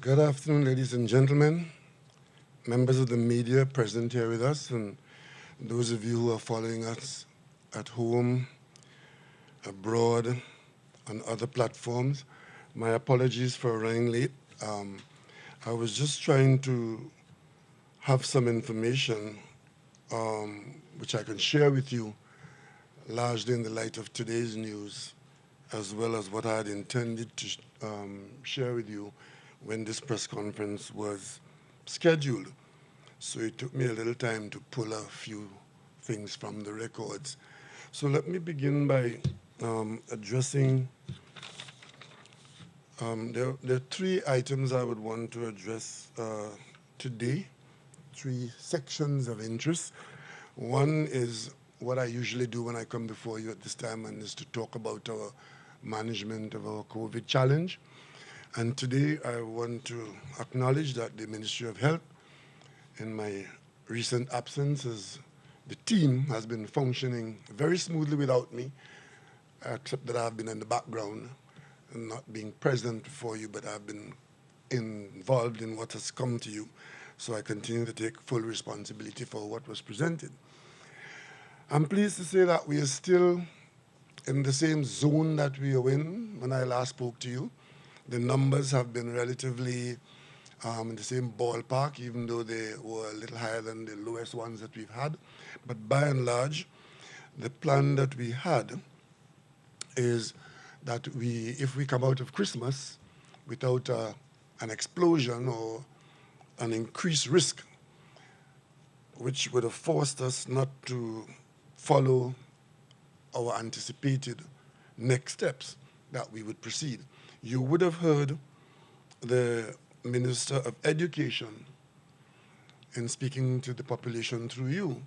Good afternoon, ladies and gentlemen, members of the media present here with us, and those of you who are following us at home, abroad, on other platforms. My apologies for running late. I was just trying to have some information which I can share with you, largely in the light of today's news, as well as what I had intended to share with you when this press conference was scheduled. So it took me a little time to pull a few things from the records. So let me begin by addressing, there are three items I would want to address today, three sections of interest. One is what I usually do when I come before you at this time, and is to talk about our management of our COVID challenge. And today I want to acknowledge that the Ministry of Health, in my recent absence, the team has been functioning very smoothly without me, except that I've been in the background and not being present for you, but I've been involved in what has come to you. So I continue to take full responsibility for what was presented. I'm pleased to say that we are still in the same zone that we were in when I last spoke to you. The numbers have been relatively in the same ballpark, even though they were a little higher than the lowest ones that we've had. But by and large, the plan that we had is that if we come out of Christmas without an explosion or an increased risk, which would have forced us not to follow our anticipated next steps, that we would proceed. You would have heard the Minister of Education, in speaking to the population through you,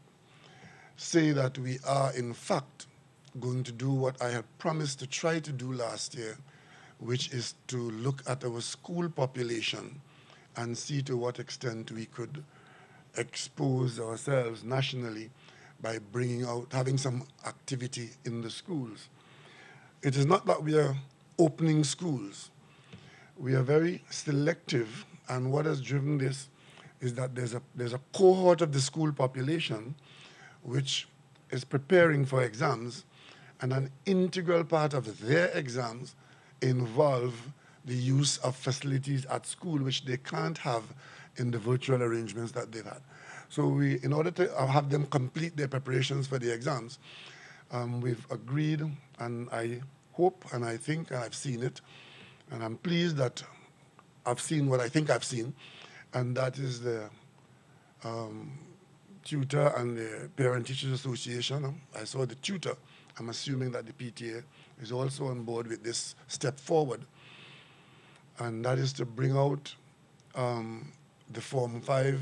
say that we are in fact going to do what I had promised to try to do last year, which is to look at our school population and see to what extent we could expose ourselves nationally by having some activity in the schools. It is not that we are opening schools. We are very selective, and what has driven this is that there's a cohort of the school population which is preparing for exams, and an integral part of their exams involve the use of facilities at school which they can't have in the virtual arrangements that they've had. So in order to have them complete their preparations for the exams, we've agreed, and I hope and I think, and I've seen it, and I'm pleased that I've seen what I think I've seen, and that is the tutor and the Parent Teachers Association. I saw the tutor. I'm assuming that the PTA is also on board with this step forward, and that is to bring out the Form 5,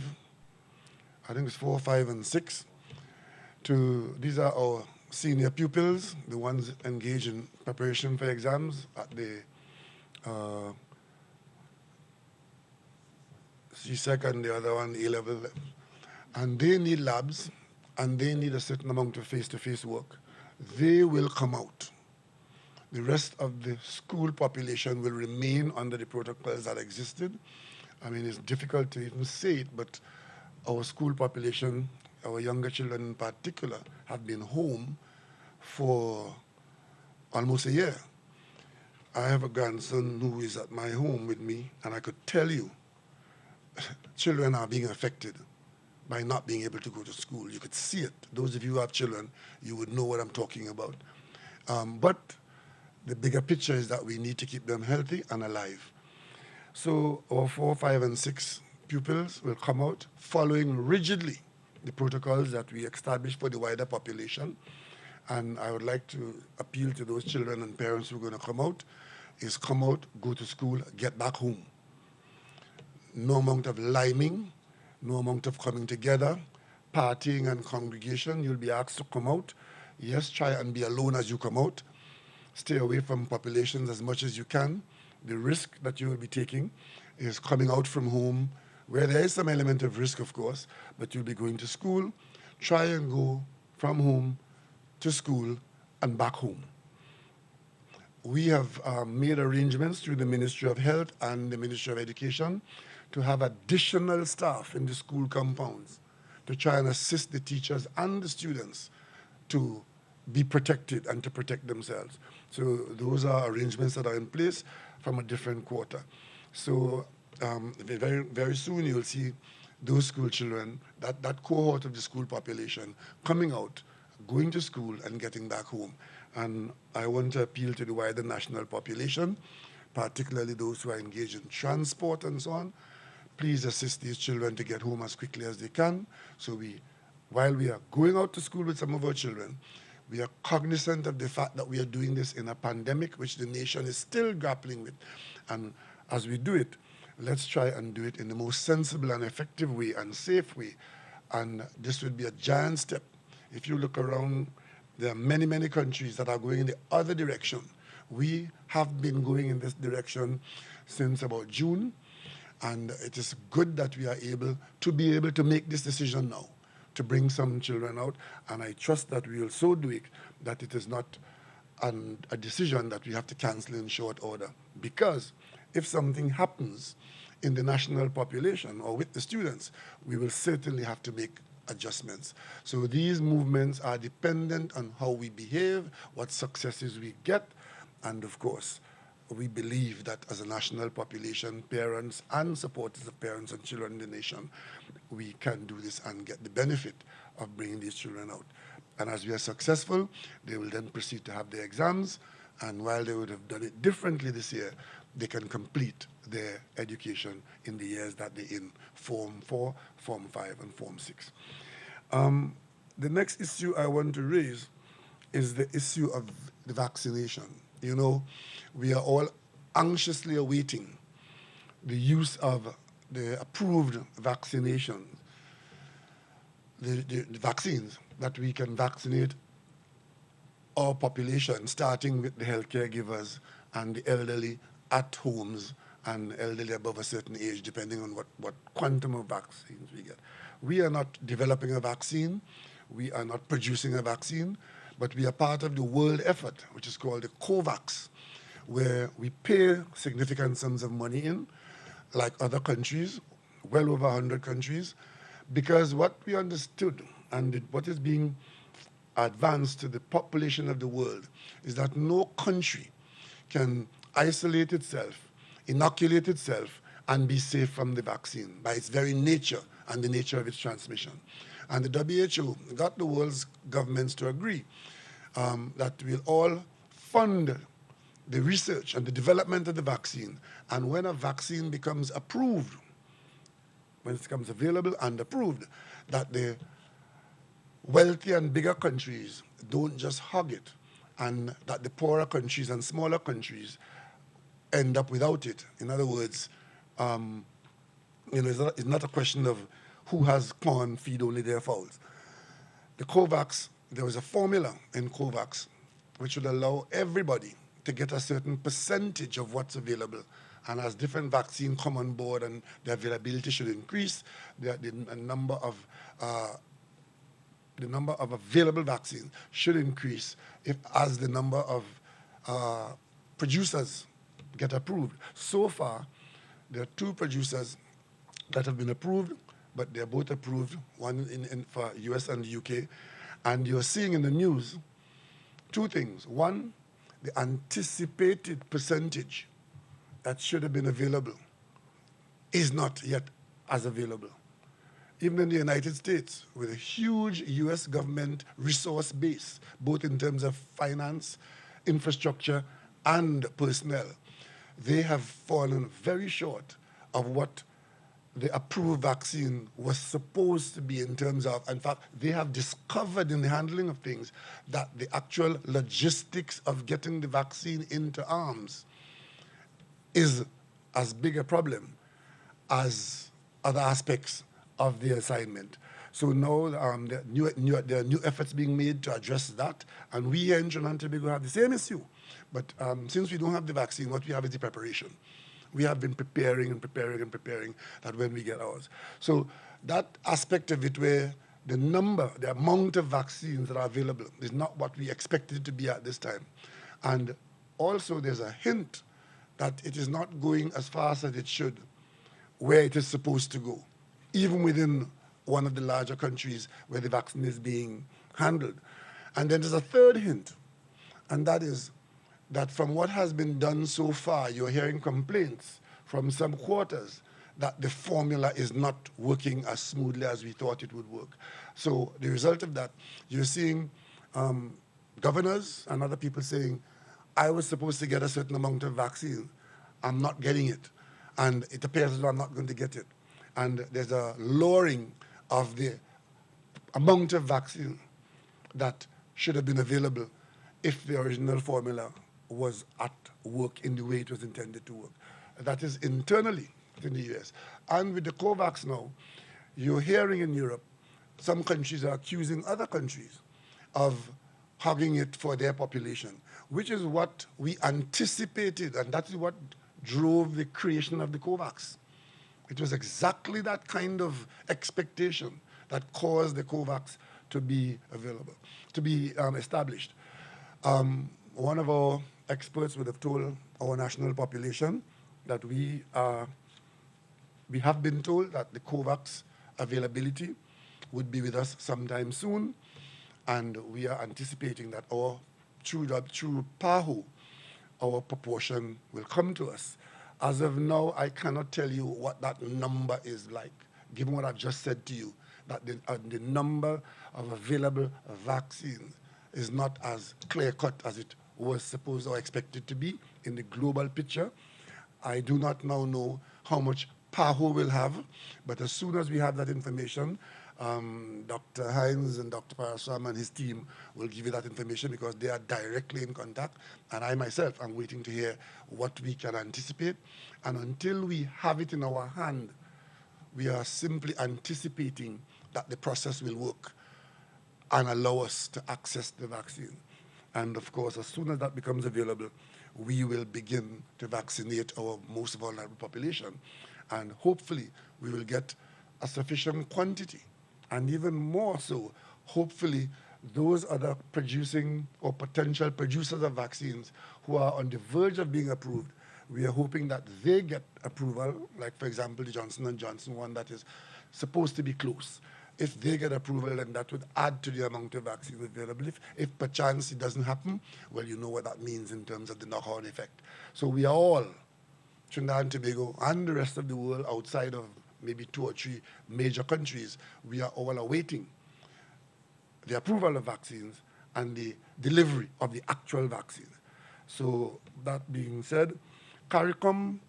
I think it's 4, 5, and 6. These are our senior pupils, the ones engaged in preparation for exams at the CSEC and the other one, A-level. And they need labs, and they need a certain amount of face-to-face work. They will come out. The rest of the school population will remain under the protocols that existed. I mean, it's difficult to even say it, but our school population, our younger children in particular, have been home for almost a year. I have a grandson who is at my home with me, and I could tell you, children are being affected by not being able to go to school. You could see it. Those of you who have children, you would know what I'm talking about. But the bigger picture is that we need to keep them healthy and alive. So our 4, 5, and 6 pupils will come out following rigidly the protocols that we established for the wider population. And I would like to appeal to those children and parents who are going to come out, is come out, go to school, get back home. No amount of liming, no amount of coming together, partying and congregation. You'll be asked to come out. Yes, try and be alone as you come out. Stay away from populations as much as you can. The risk that you will be taking is coming out from home, where there is some element of risk, of course, but you'll be going to school. Try and go from home to school and back home. we have made arrangements through the Ministry of Health and the Ministry of Education to have additional staff in the school compounds to try and assist the teachers and the students to be protected and to protect themselves. So those are arrangements that are in place from a different quarter. So very, very soon you'll see those school children, that cohort of the school population coming out, going to school and getting back home. And I want to appeal to the wider national population, particularly those who are engaged in transport and so on. Please assist these children to get home as quickly as they can. So while we are going out to school with some of our children, we are cognizant of the fact that we are doing this in a pandemic, which the nation is still grappling with. And as we do it, let's try and do it in the most sensible and effective way and safe way. And this would be a giant step. If you look around, there are many, many countries that are going in the other direction. We have been going in this direction since about June, and it is good that we are able to make this decision now, to bring some children out, and I trust that we will so do it that it is not a decision that we have to cancel in short order. Because if something happens in the national population or with the students, we will certainly have to make adjustments. So these movements are dependent on how we behave, what successes we get, and of course, we believe that as a national population, parents and supporters of parents and children in the nation, we can do this and get the benefit of bringing these children out. And as we are successful, they will then proceed to have their exams, and while they would have done it differently this year, they can complete their education in the years that they're in, Form 4, Form 5, and Form 6. The next issue I want to raise is the issue of the vaccination. You know, we are all anxiously awaiting the use of the approved vaccinations, the vaccines that we can vaccinate our population, starting with the healthcare givers and the elderly at homes and elderly above a certain age, depending on what quantum of vaccines we get. We are not developing a vaccine, we are not producing a vaccine, but we are part of the world effort, which is called the COVAX, where we pay significant sums of money in, like other countries, well over 100 countries, because what we understood and what is being advanced to the population of the world is that no country can isolate itself, inoculate itself, and be safe from the vaccine by its very nature and the nature of its transmission. And the WHO got the world's governments to agree that we'll all fund the research and the development of the vaccine. And when a vaccine becomes approved, when it becomes available and approved, that the wealthy and bigger countries don't just hug it, and that the poorer countries and smaller countries end up without it. In other words, it's not a question of who has corn feed only their fowls. The COVAX, there was a formula in COVAX which would allow everybody to get a certain percentage of what's available. And as different vaccines come on board and the availability should increase, the number of available vaccines should increase as the number of producers get approved. So far, there are 2 producers that have been approved, but they're both approved, one for US and the UK. And you're seeing in the news 2 things. One, the anticipated percentage that should have been available is not yet as available. Even in the United States, with a huge US government resource base, both in terms of finance, infrastructure, and personnel, they have fallen very short of what the approved vaccine was supposed to be in terms of, in fact, they have discovered in the handling of things that the actual logistics of getting the vaccine into arms is as big a problem as other aspects of the assignment. So now there are new efforts being made to address that, and we here in Trinidad and Tobago have the same issue. But since we don't have the vaccine, what we have is the preparation. We have been preparing that when we get ours. So that aspect of it where the amount of vaccines that are available is not what we expected it to be at this time. And also there's a hint that it is not going as fast as it should where it is supposed to go, even within one of the larger countries where the vaccine is being handled. And then there's a third hint, and that is that from what has been done so far, you're hearing complaints from some quarters that the formula is not working as smoothly as we thought it would work. So the result of that, you're seeing governors and other people saying, I was supposed to get a certain amount of vaccine. I'm not getting it. And it appears as though I'm not going to get it. And there's a lowering of the amount of vaccine that should have been available if the original formula was at work in the way it was intended to work. That is internally in the US. And with the COVAX now, you're hearing in Europe, some countries are accusing other countries of hogging it for their population, which is what we anticipated, and that is what drove the creation of the COVAX. It was exactly that kind of expectation that caused the COVAX to be available, to be established. One of our experts would have told our national population that we have been told that the COVAX availability would be with us sometime soon, and we are anticipating that through PAHO, our proportion will come to us. As of now, I cannot tell you what that number is like, given what I've just said to you, that the number of available vaccines is not as clear-cut as it was supposed or expected to be in the global picture. I do not now know how much PAHO will have, but as soon as we have that information, Dr. Hines and Dr. Parasram and his team will give you that information because they are directly in contact, and I myself am waiting to hear what we can anticipate. And until we have it in our hand, we are simply anticipating that the process will work and allow us to access the vaccine. And of course, as soon as that becomes available, we will begin to vaccinate our most vulnerable population. And hopefully, we will get a sufficient quantity. And even more so, hopefully, those other producing or potential producers of vaccines who are on the verge of being approved, we are hoping that they get approval, like, for example, the Johnson & Johnson one that is supposed to be close. If they get approval, then that would add to the amount of vaccines available. If perchance it doesn't happen, well, you know what that means in terms of the knock-on effect. So we are all, Trinidad and Tobago and the rest of the world outside of maybe 2 or 3 major countries, we are all awaiting the approval of vaccines and the delivery of the actual vaccines. So that being said, Caricom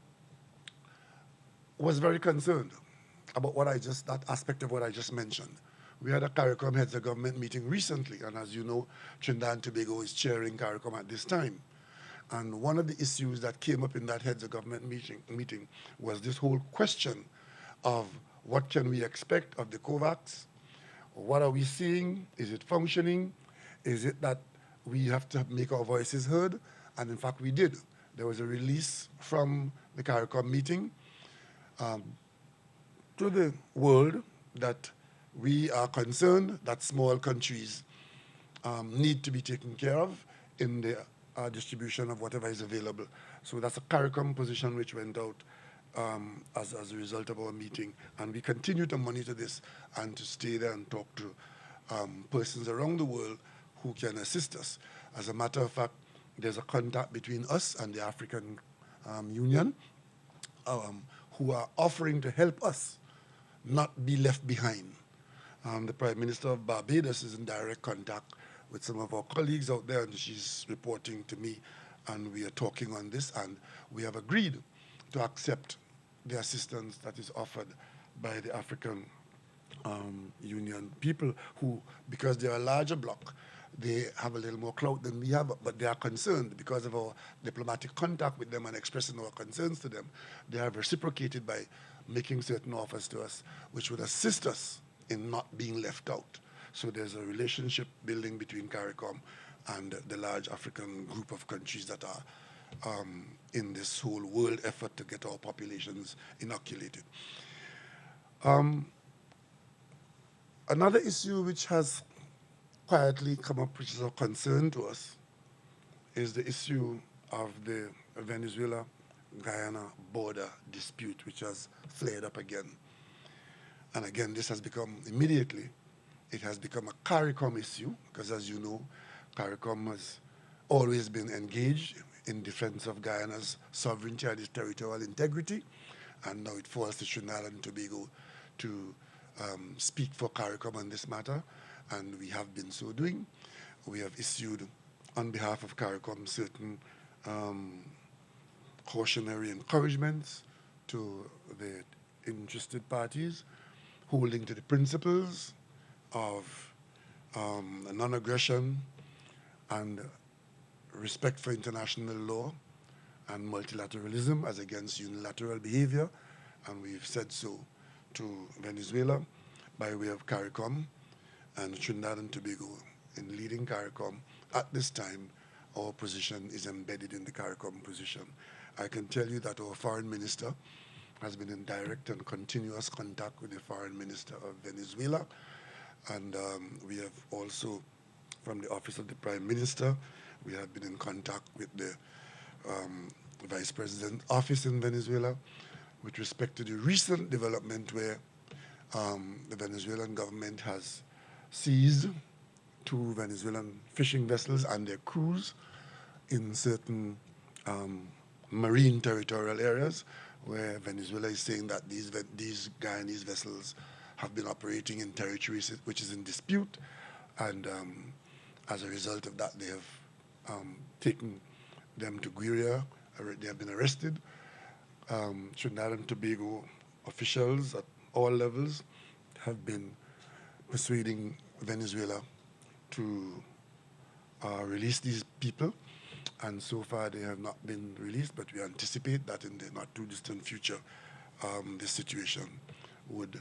was very concerned about that aspect of what I just mentioned. We had a Caricom heads of government meeting recently, and as you know, Trinidad and Tobago is chairing Caricom at this time. And one of the issues that came up in that heads of government meeting was this whole question of what can we expect of the COVAX? What are we seeing? Is it functioning? Is it that we have to make our voices heard? And in fact, we did. There was a release from the Caricom meeting to the world that we are concerned that small countries need to be taken care of in the distribution of whatever is available. So that's a Caricom position which went out as a result of our meeting. And we continue to monitor this and to stay there and talk to persons around the world who can assist us. As a matter of fact, there's a contact between us and the African Union who are offering to help us not be left behind. The Prime Minister of Barbados is in direct contact with some of our colleagues out there, and she's reporting to me, and we are talking on this, and we have agreed to accept the assistance that is offered by the African Union people who, because they are a larger bloc, they have a little more clout than we have, but they are concerned because of our diplomatic contact with them and expressing our concerns to them. They have reciprocated by making certain offers to us, which would assist us in not being left out. So there's a relationship building between Caricom and the large African group of countries that are in this whole world effort to get our populations inoculated. Another issue which has quietly come up, which is of concern to us, is the issue of the Venezuela-Guyana border dispute, which has flared up again. And again, this has become, immediately, it has become a Caricom issue, because as you know, Caricom has always been engaged in defense of Guyana's sovereignty and its territorial integrity, and now it falls to Trinidad and Tobago to speak for Caricom on this matter, and we have been so doing. We have issued, on behalf of Caricom, certain cautionary encouragements to the interested parties, holding to the principles of non-aggression and respect for international law and multilateralism as against unilateral behavior. And we've said so to Venezuela by way of Caricom, and Trinidad and Tobago in leading Caricom. At this time, our position is embedded in the Caricom position. I can tell you that our foreign minister has been in direct and continuous contact with the foreign minister of Venezuela, and we have also, from the office of the prime minister, we have been in contact with the vice president's office in Venezuela with respect to the recent development where the Venezuelan government has seized 2 Venezuelan fishing vessels and their crews in certain marine territorial areas, where Venezuela is saying that these Guyanese vessels have been operating in territory which is in dispute, and as a result of that, they have taken them to Guiria. They have been arrested. Trinidad and Tobago officials at all levels have been persuading Venezuela to release these people, and so far they have not been released, but we anticipate that in the not too distant future this situation would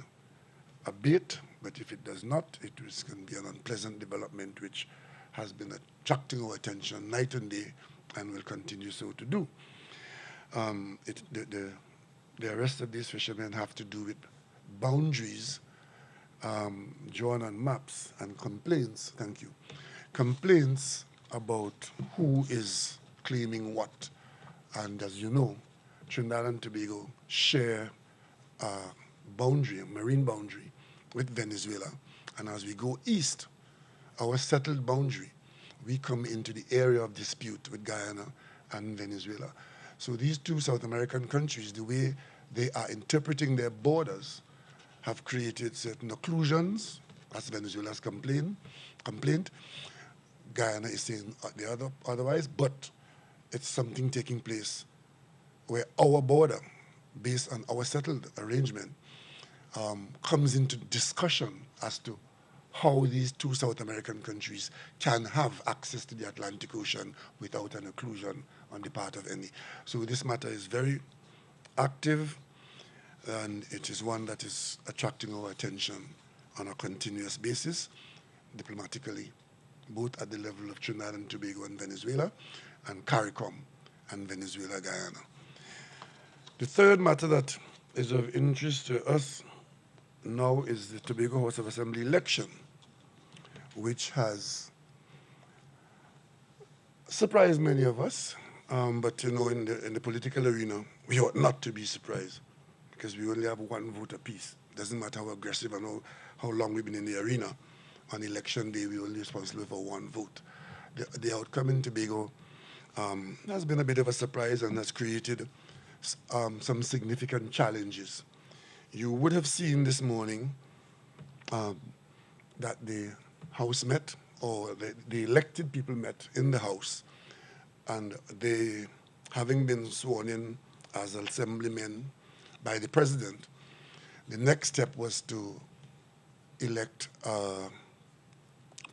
abate. But if it does not, it is going to be an unpleasant development which has been attracting our attention night and day and will continue so to do. The arrest of these fishermen have to do with boundaries drawn on maps and complaints, thank you, complaints about who is claiming what. And as you know, Trinidad and Tobago share a boundary, a marine boundary with Venezuela. And as we go east, our settled boundary, we come into the area of dispute with Guyana and Venezuela. So these 2 South American countries, the way they are interpreting their borders, have created certain occlusions, as Venezuela's complaint. Guyana is saying otherwise, but it's something taking place where our border, based on our settled arrangement, comes into discussion as to how these 2 South American countries can have access to the Atlantic Ocean without an occlusion on the part of any. So this matter is very active, and it is one that is attracting our attention on a continuous basis, diplomatically, both at the level of Trinidad and Tobago and Venezuela, and Caricom and Venezuela, Guyana. The third matter that is of interest to us now is the Tobago House of Assembly election, which has surprised many of us, but you know, in the political arena, we ought not to be surprised, because we only have 1 vote apiece. It doesn't matter how aggressive and how long we've been in the arena. On election day, we're only responsible for 1 vote. The outcome in Tobago has been a bit of a surprise and has created some significant challenges. You would have seen this morning that the House met, or the elected people met in the House, and they, having been sworn in as assemblymen by the president, the next step was to elect a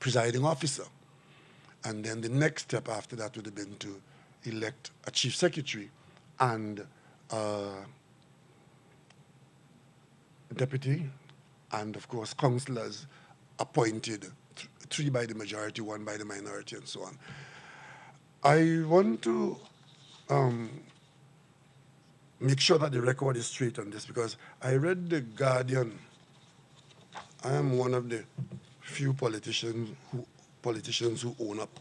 presiding officer. And then the next step after that would have been to elect a chief secretary and a deputy, and of course councillors appointed, 3 by the majority, 1 by the minority, and so on. I want to make sure that the record is straight on this, because I read The Guardian. I am one of the few politicians who own up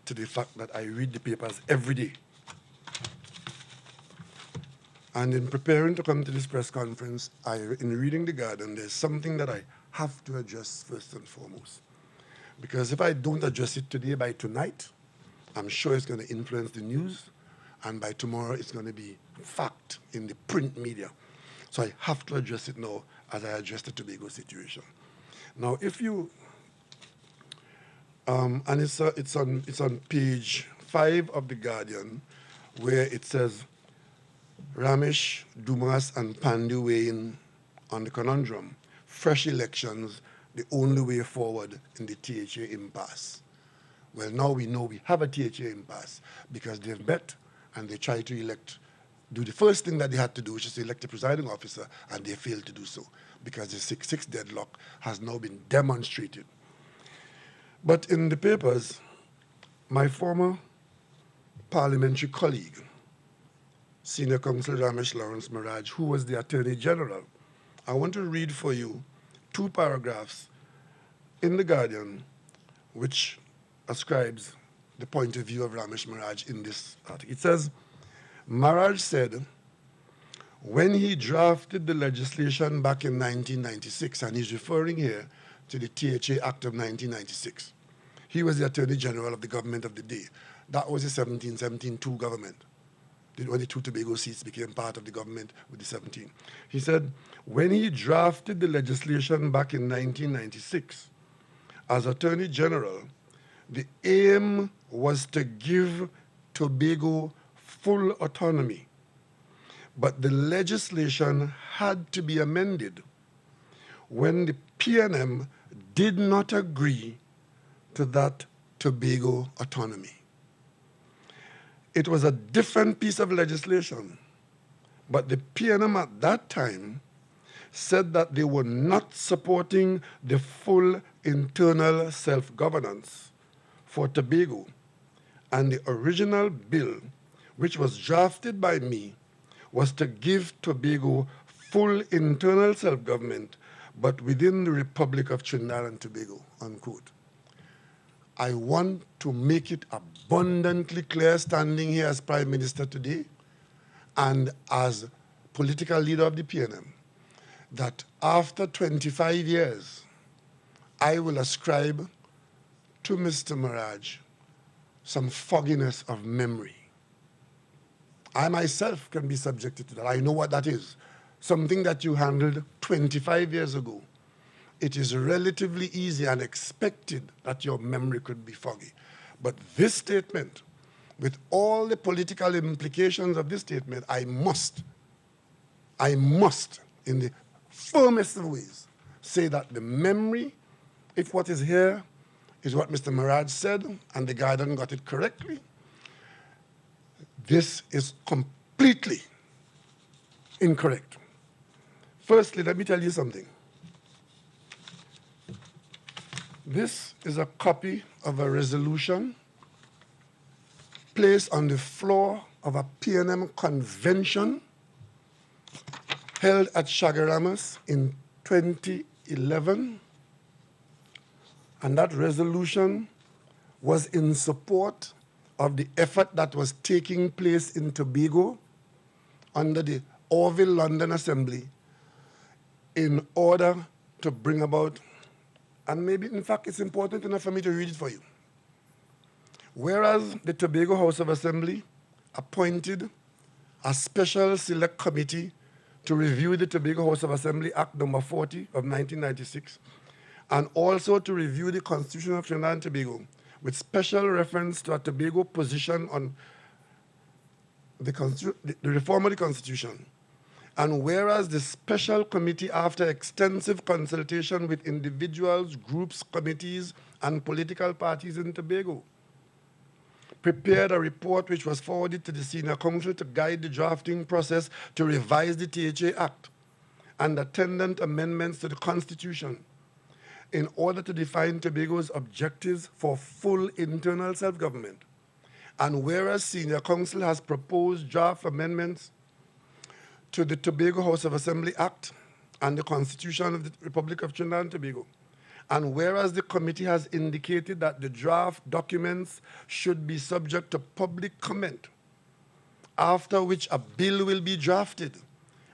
to the fact that I read the papers every day. And in preparing to come to this press conference, in reading The Guardian, there's something that I have to address first and foremost. Because if I don't address it today, by tonight, I'm sure it's going to influence the news, and by tomorrow, it's going to be fact in the print media. So I have to address it now as I address the Tobago situation. Now, if you, and it's on page 5 of The Guardian, where it says, Ramesh, Dumas, and Pandu weigh in on the conundrum. Fresh elections, the only way forward in the THA impasse. Well, now we know we have a THA impasse because they've met and they tried to do the first thing that they had to do, which is to elect a presiding officer, and they failed to do so because the 6-6 deadlock has now been demonstrated. But in the papers, my former parliamentary colleague, Senior Counsel Ramesh Lawrence Maraj, who was the Attorney General, I want to read for you 2 paragraphs in The Guardian which ascribes the point of view of Ramesh Maraj in this article. It says, Maraj said, when he drafted the legislation back in 1996, and he's referring here to the THA Act of 1996, he was the Attorney General of the government of the day. That was the 1717-2 government, when the 2 Tobago seats became part of the government with the 17. He said, when he drafted the legislation back in 1996, as Attorney General, the aim was to give Tobago full autonomy, but the legislation had to be amended when the PNM did not agree to that Tobago autonomy. It was a different piece of legislation, but the PNM at that time said that they were not supporting the full internal self-governance for Tobago, and the original bill, which was drafted by me, was to give Tobago full internal self-government, but within the Republic of Trinidad and Tobago, unquote. I want to make it abundantly clear, standing here as Prime Minister today and as political leader of the PNM, that after 25 years, I will ascribe to Mr. Maraj some fogginess of memory. I myself can be subjected to that. I know what that is. Something that you handled 25 years ago. It is relatively easy and expected that your memory could be foggy. But this statement, with all the political implications of this statement, I must, in the firmest of ways, say that the memory, if what is here is what Mr. Maraj said, and the Guardian got it correctly, this is completely incorrect. Firstly, let me tell you something. This is a copy of a resolution placed on the floor of a PNM convention held at Chagaramas in 2011. And that resolution was in support of the effort that was taking place in Tobago under the Orville London Assembly in order to bring about, and maybe in fact it's important enough for me to read it for you. Whereas the Tobago House of Assembly appointed a special select committee to review the Tobago House of Assembly Act number 40 of 1996, and also to review the Constitution of Trinidad and Tobago with special reference to a Tobago position on the reform of the Constitution. And whereas the special committee, after extensive consultation with individuals, groups, committees, and political parties in Tobago, prepared a report which was forwarded to the Senior Council to guide the drafting process to revise the THA Act and attendant amendments to the Constitution in order to define Tobago's objectives for full internal self-government. And whereas Senior Council has proposed draft amendments to the Tobago House of Assembly Act and the Constitution of the Republic of Trinidad and Tobago, and whereas the committee has indicated that the draft documents should be subject to public comment, after which a bill will be drafted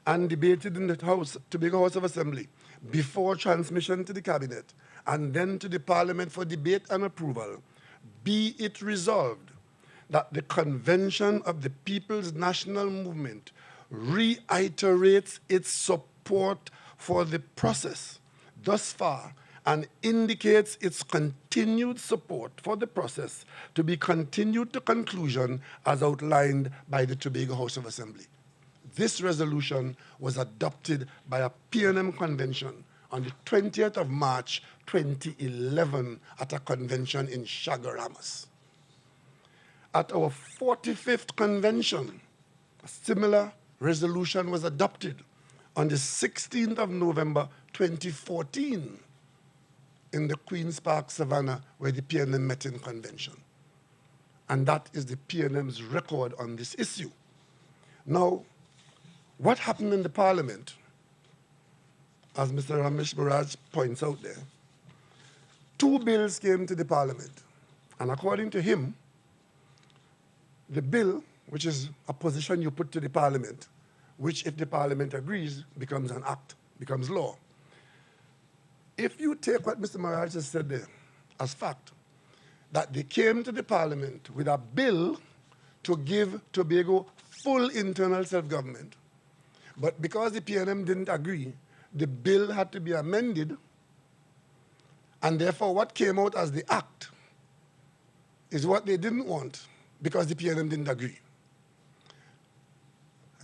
and debated in the Tobago House of Assembly before transmission to the Cabinet and then to the Parliament for debate and approval, be it resolved that the Convention of the People's National Movement reiterates its support for the process thus far and indicates its continued support for the process to be continued to conclusion as outlined by the Tobago House of Assembly. This resolution was adopted by a PNM convention on the 20th of March 2011 at a convention in Chaguaramas. At our 45th convention, a similar resolution was adopted on the 16th of November 2014 in the Queen's Park Savannah, where the PNM met in convention. And that is the PNM's record on this issue. Now, what happened in the Parliament, as Mr. Ramesh Baraj points out there, 2 bills came to the Parliament. And according to him, the bill, which is a position you put to the Parliament, which if the Parliament agrees, becomes an act, becomes law. If you take what Mr. Maraj has said there as fact, that they came to the Parliament with a bill to give Tobago full internal self-government, but because the PNM didn't agree, the bill had to be amended, and therefore what came out as the act is what they didn't want because the PNM didn't agree.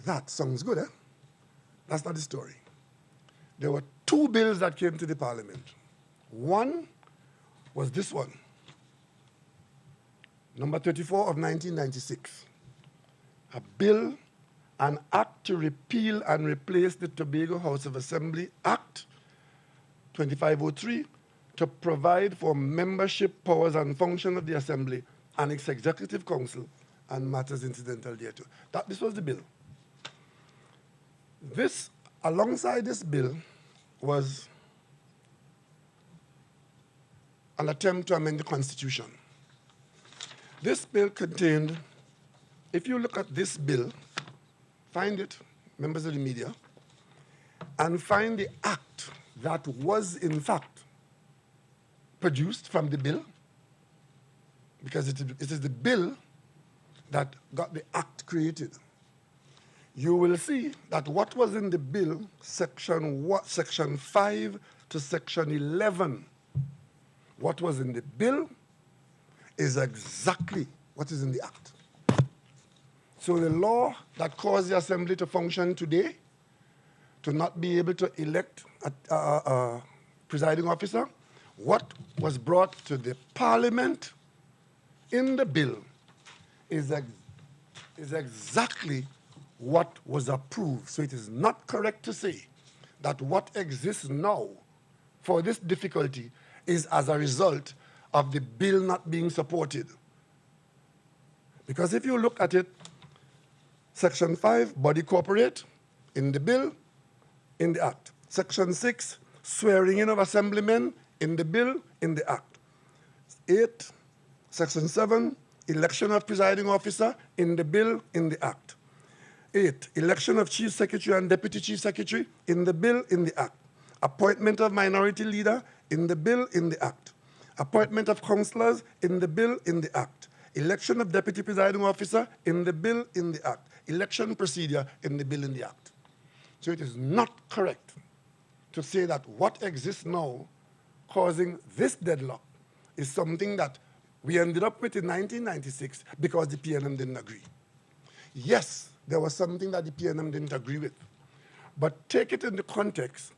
That sounds good, eh? That's not the story. There were 2 bills that came to the Parliament. One was this one, number 34 of 1996, a bill, an act to repeal and replace the Tobago House of Assembly Act 2503 to provide for membership powers and function of the Assembly and its Executive Council and matters incidental thereto. This was the bill. This, alongside this bill, was an attempt to amend the Constitution. This bill contained, if you look at this bill, find it, members of the media, and find the act that was in fact produced from the bill, because it is the bill that got the act created. You will see that what was in the bill, section 5 to section 11, what was in the bill is exactly what is in the act. So the law that caused the Assembly to function today, to not be able to elect a presiding officer, what was brought to the Parliament in the bill is exactly what was approved. So it is not correct to say that what exists now for this difficulty is as a result of the bill not being supported. Because if you look at it, Section 5, body corporate, in the bill, in the act. Section 6, swearing in of assemblymen, in the bill, in the act. 8, Section 7, election of presiding officer, in the bill, in the act. 8, election of chief secretary and deputy chief secretary, in the bill, in the act. Appointment of minority leader, in the bill, in the act. Appointment of councillors, in the bill, in the act. Election of deputy presiding officer, in the bill, in the act. Election procedure, in the bill, in the act. So it is not correct to say that what exists now causing this deadlock is something that we ended up with in 1996 because the PNM didn't agree. Yes, there was something that the PNM didn't agree with, but take it in the context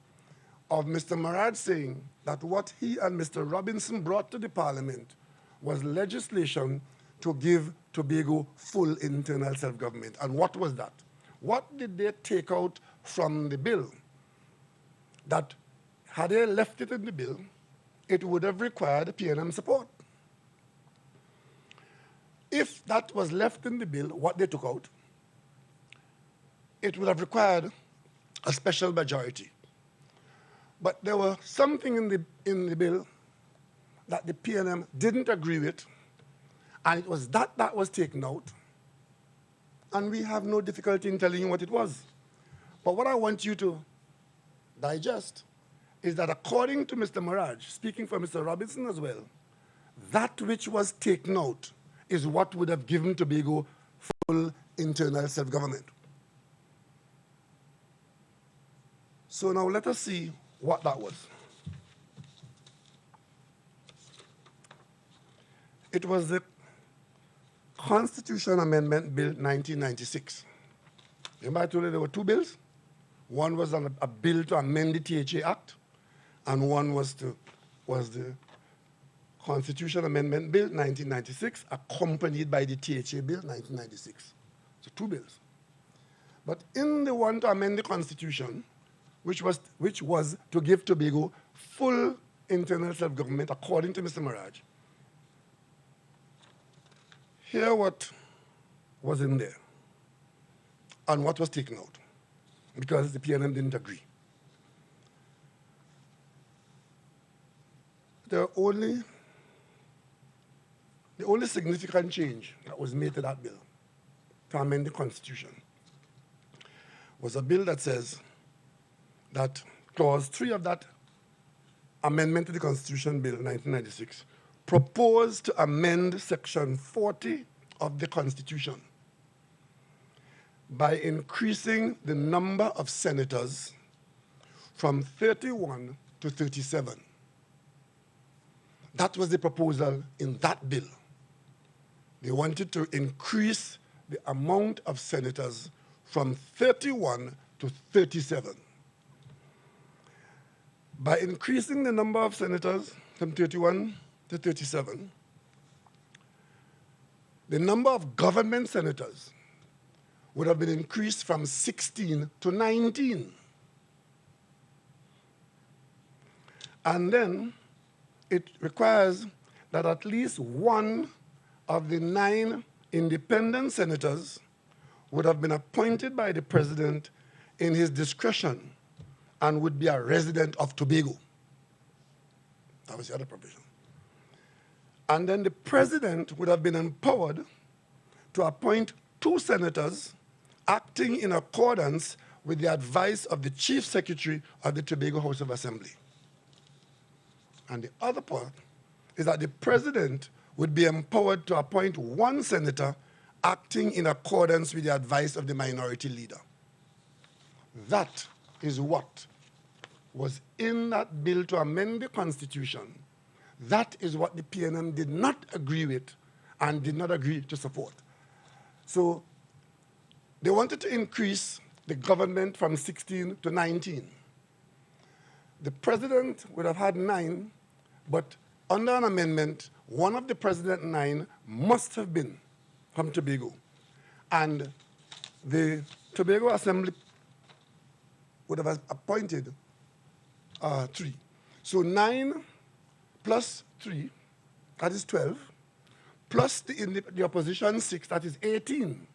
of Mr. Marad saying that what he and Mr. Robinson brought to the Parliament was legislation to give Tobago full internal self-government. And what was that? What did they take out from the bill? That had they left it in the bill, it would have required PNM support. If that was left in the bill, what they took out, it would have required a special majority. But there was something in the bill that the PNM didn't agree with, and it was that was taken out. and we have no difficulty in telling you what it was. But what I want you to digest is that according to Mr. Mirage, speaking for Mr. Robinson as well, that which was taken out is what would have given Tobago full internal self-government. So now let us see what that was. It was the Constitution Amendment Bill 1996. Remember I told you there were two bills? One was a bill to amend the THA Act, and one was the Constitution Amendment Bill 1996, accompanied by the THA Bill 1996. So two bills. But in the one to amend the Constitution, which was to give Tobago full internal self-government, according to Mr. Mirage, here what was in there and what was taken out, because the PNM didn't agree. The only significant change that was made to that bill to amend the Constitution was a bill that says that Clause 3 of that amendment to the Constitution Bill 1996 proposed to amend Section 40 of the Constitution by increasing the number of senators from 31 to 37. That was the proposal in that bill. They wanted to increase the amount of senators from 31 to 37. By increasing the number of senators from 31 to 37, the number of government senators would have been increased from 16 to 19. And then it requires that at least one of the 9 independent senators would have been appointed by the president in his discretion and would be a resident of Tobago. That was the other provision. And then the president would have been empowered to appoint 2 senators acting in accordance with the advice of the chief secretary of the Tobago House of Assembly. And the other part is that the president would be empowered to appoint 1 senator acting in accordance with the advice of the minority leader. That is what was in that bill to amend the Constitution. That is what the PNM did not agree with and did not agree to support. So they wanted to increase the government from 16 to 19. The president would have had 9, but under an amendment, one of the president 9 must have been from Tobago. And the Tobago Assembly would have appointed 3. So 9 plus 3, that is 12, plus the opposition 6, that is 18.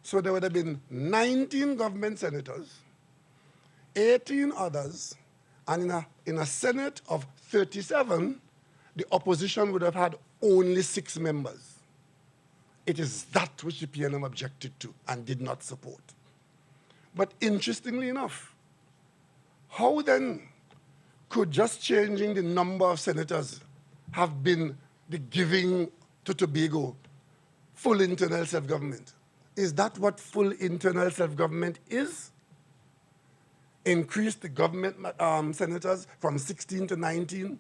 So there would have been 19 government senators, 18 others, and in a Senate of 37, the opposition would have had only 6 members. It is that which the PNM objected to and did not support. But interestingly enough, how then could just changing the number of senators have been the giving to Tobago full internal self-government? Is that what full internal self-government is? Increase the government senators from 16 to 19,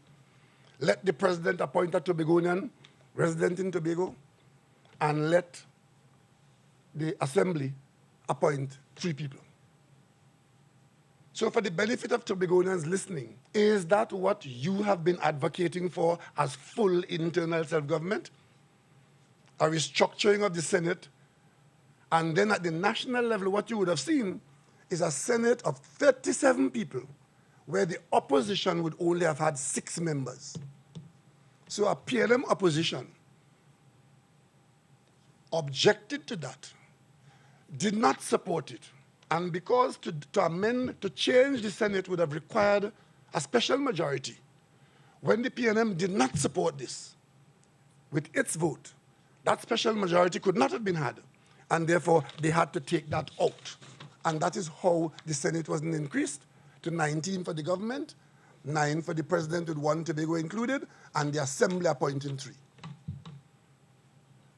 let the president appoint a Tobagonian resident in Tobago, and let the assembly appoint 3 people. So for the benefit of Tobagonians listening, is that what you have been advocating for as full internal self-government? A restructuring of the Senate, and then at the national level, what you would have seen is a Senate of 37 people, where the opposition would only have had 6 members. So a PNM opposition objected to that, did not support it, and because to change the Senate would have required a special majority, when the PNM did not support this with its vote, that special majority could not have been had. And therefore, they had to take that out. And that is how the Senate wasn't increased to 19 for the government, 9 for the president with 1 Tobago included, and the assembly appointing 3.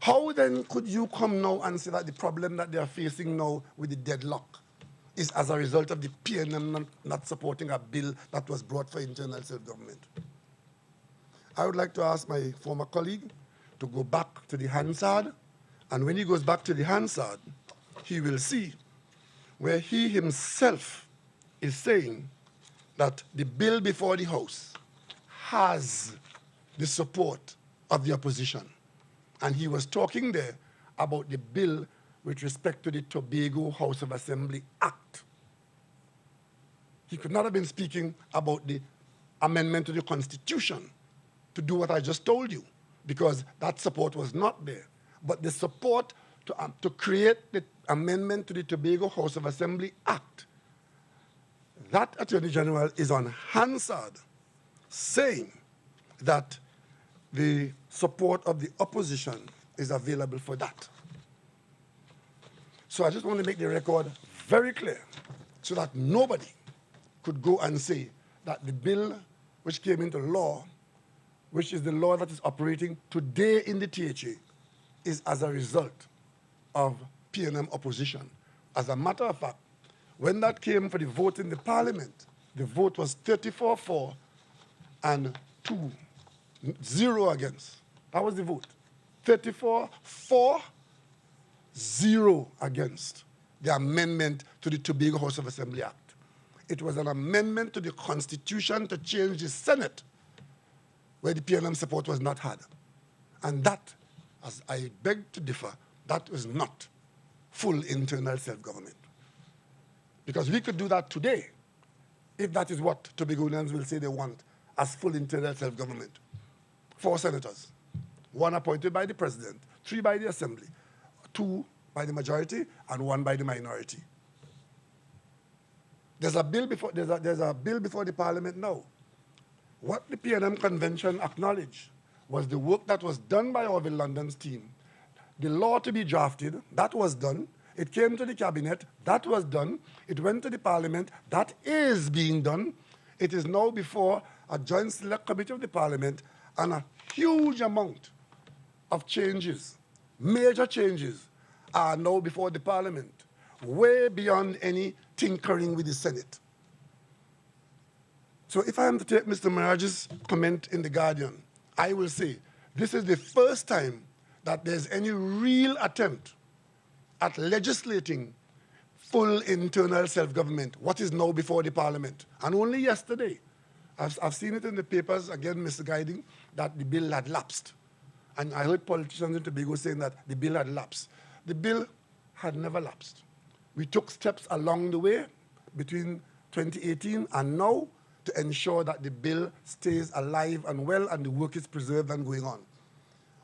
How then could you come now and say that the problem that they are facing now with the deadlock is as a result of the PNM not supporting a bill that was brought for internal self-government? I would like to ask my former colleague to go back to the Hansard, and when he goes back to the Hansard, he will see where he himself is saying that the bill before the House has the support of the opposition. And he was talking there about the bill with respect to the Tobago House of Assembly Act. He could not have been speaking about the amendment to the Constitution to do what I just told you, because that support was not there. But the support to create the amendment to the Tobago House of Assembly Act, that Attorney General is on Hansard saying that the support of the opposition is available for that. So I just want to make the record very clear so that nobody could go and say that the bill which came into law, which is the law that is operating today in the THA, is as a result of PNM opposition. As a matter of fact, when that came for the vote in the parliament, the vote was 34 for and 0 against. That was the vote. 34 for, 0 against the amendment to the Tobago House of Assembly Act. It was an amendment to the Constitution to change the Senate, where the PNM support was not had. And that, as I beg to differ, that was not full internal self-government. Because we could do that today, if that is what Tobagonians will say they want as full internal self-government. 4 senators, 1 appointed by the president, 3 by the assembly, 2 by the majority, and 1 by the minority. There's a bill before the parliament now. What the PNM convention acknowledged was the work that was done by Orville London's team. The law to be drafted, that was done. It came to the cabinet, that was done. It went to the parliament, that is being done. It is now before a joint select committee of the parliament, and a huge amount of changes, major changes, are now before the parliament, way beyond any tinkering with the Senate. So if I am to take Mr. Mirage's comment in The Guardian, I will say this is the first time that there's any real attempt at legislating full internal self-government, what is now before the parliament. And only yesterday, I've seen it in the papers, again, Mr. Guiding, that the bill had lapsed. And I heard politicians in Tobago saying that the bill had lapsed. The bill had never lapsed. We took steps along the way between 2018 and now to ensure that the bill stays alive and well and the work is preserved and going on.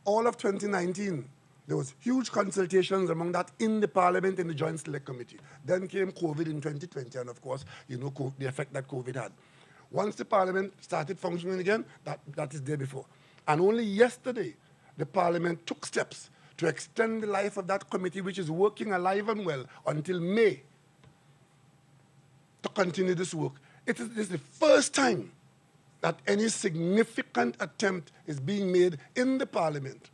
All of 2019, there was huge consultations among that in the parliament, in the Joint Select Committee. Then came COVID in 2020, and of course, you know the effect that COVID had. Once the parliament started functioning again, that is there before. And only yesterday, the parliament took steps to extend the life of that committee, which is working alive and well, until May, to continue this work. It is the first time that any significant attempt is being made in the parliament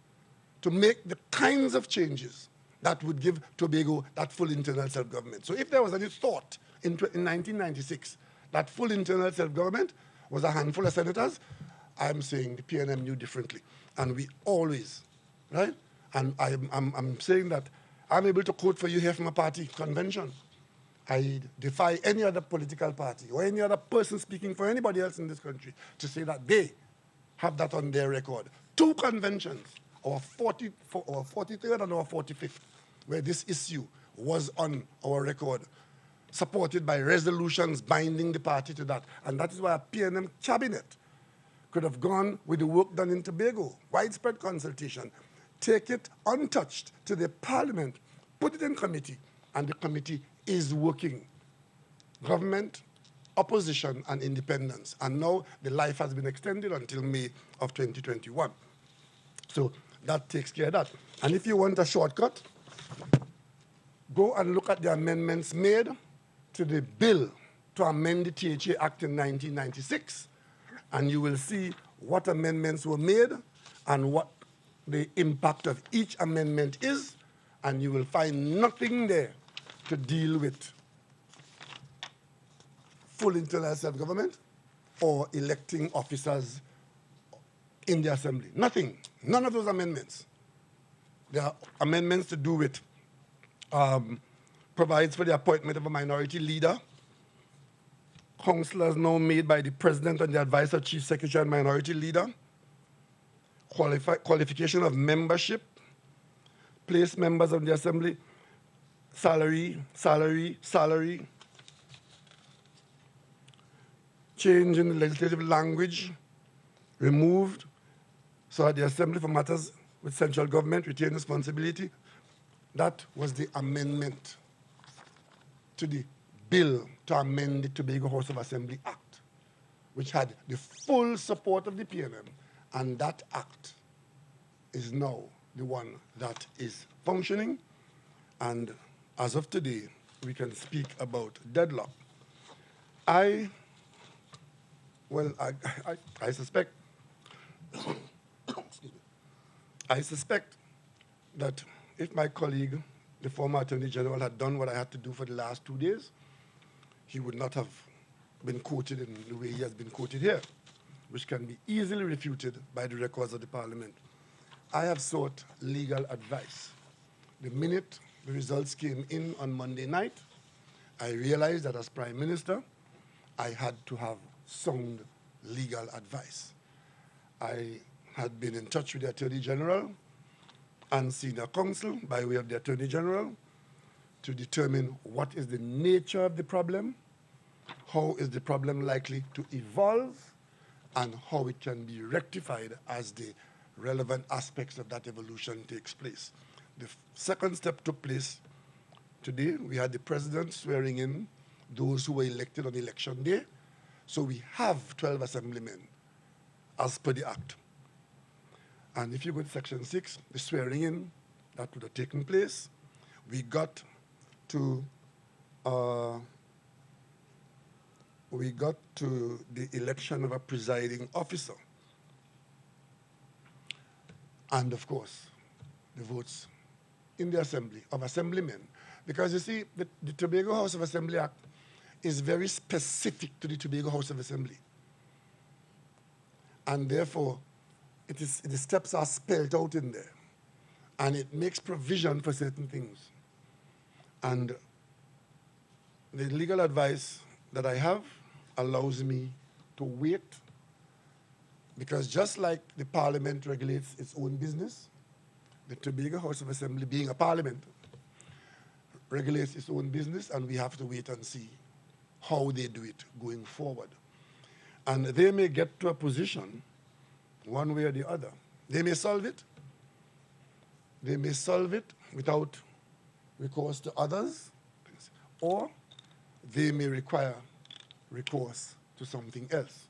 to make the kinds of changes that would give Tobago that full internal self-government. So if there was any thought in 1996 that full internal self-government was a handful of senators, I'm saying the PNM knew differently. And we always, right? And I'm saying that I'm able to quote for you here from a party convention. I defy any other political party or any other person speaking for anybody else in this country to say that they have that on their record. 2 conventions, our 43rd and our 45th, where this issue was on our record, supported by resolutions binding the party to that. And that is why a PNM cabinet could have gone with the work done in Tobago, widespread consultation, take it untouched to the parliament, put it in committee, and the committee is working. Government, opposition, and independence. And now the life has been extended until May of 2021. So that takes care of that. And if you want a shortcut, Go and look at the amendments made to the bill to amend the THA Act in 1996, and you will see what amendments were made and what the impact of each amendment is, and you will find nothing there to deal with full internal self-government or electing officers in the assembly. Nothing. None of those amendments. There are amendments to do with provides for the appointment of a minority leader. Councillors now made by the president on the advice of chief secretary and minority leader. Qualification of membership. Place members of the assembly. Salary. Change in the legislative language. Removed. So at the assembly for matters with central government retain responsibility. That was the amendment to the bill to amend the Tobago House of Assembly Act, which had the full support of the PNM, and that act is now the one that is functioning, and as of today, we can speak about deadlock. I suspect, excuse me, I suspect that if my colleague, the former Attorney General, had done what I had to do for the last 2 days, he would not have been quoted in the way he has been quoted here, which can be easily refuted by the records of the Parliament. I have sought legal advice. The minute the results came in on Monday night, I realized that as Prime Minister, I had to have sound legal advice. I had been in touch with the Attorney General and senior counsel by way of the Attorney General to determine what is the nature of the problem, how is the problem likely to evolve, and how it can be rectified as the relevant aspects of that evolution takes place. The second step took place today. We had the president swearing in those who were elected on election day. So we have 12 assemblymen as per the act. And if you go to section 6, the swearing in, that would have taken place. We got to the election of a presiding officer. And of course, the votes in the assembly of assemblymen. Because you see, the Tobago House of Assembly Act is very specific to the Tobago House of Assembly. And therefore, the steps are spelled out in there. And it makes provision for certain things. And the legal advice that I have allows me to wait, because just like the Parliament regulates its own business, the Tobago House of Assembly, being a Parliament, regulates its own business, and we have to wait and see how they do it going forward. And they may get to a position, one way or the other. They may solve it. They may solve it without recourse to others, or they may require recourse to something else.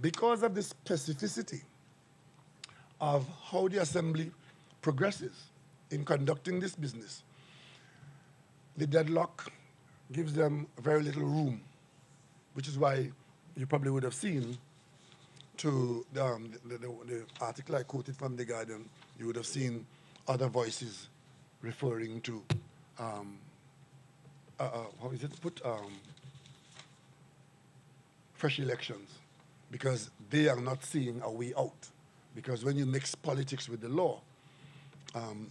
Because of the specificity of how the Assembly progresses in conducting this business, the deadlock gives them very little room, which is why you probably would have seen to the article I quoted from The Guardian, you would have seen other voices referring to, how is it put, fresh elections, because they are not seeing a way out. Because when you mix politics with the law,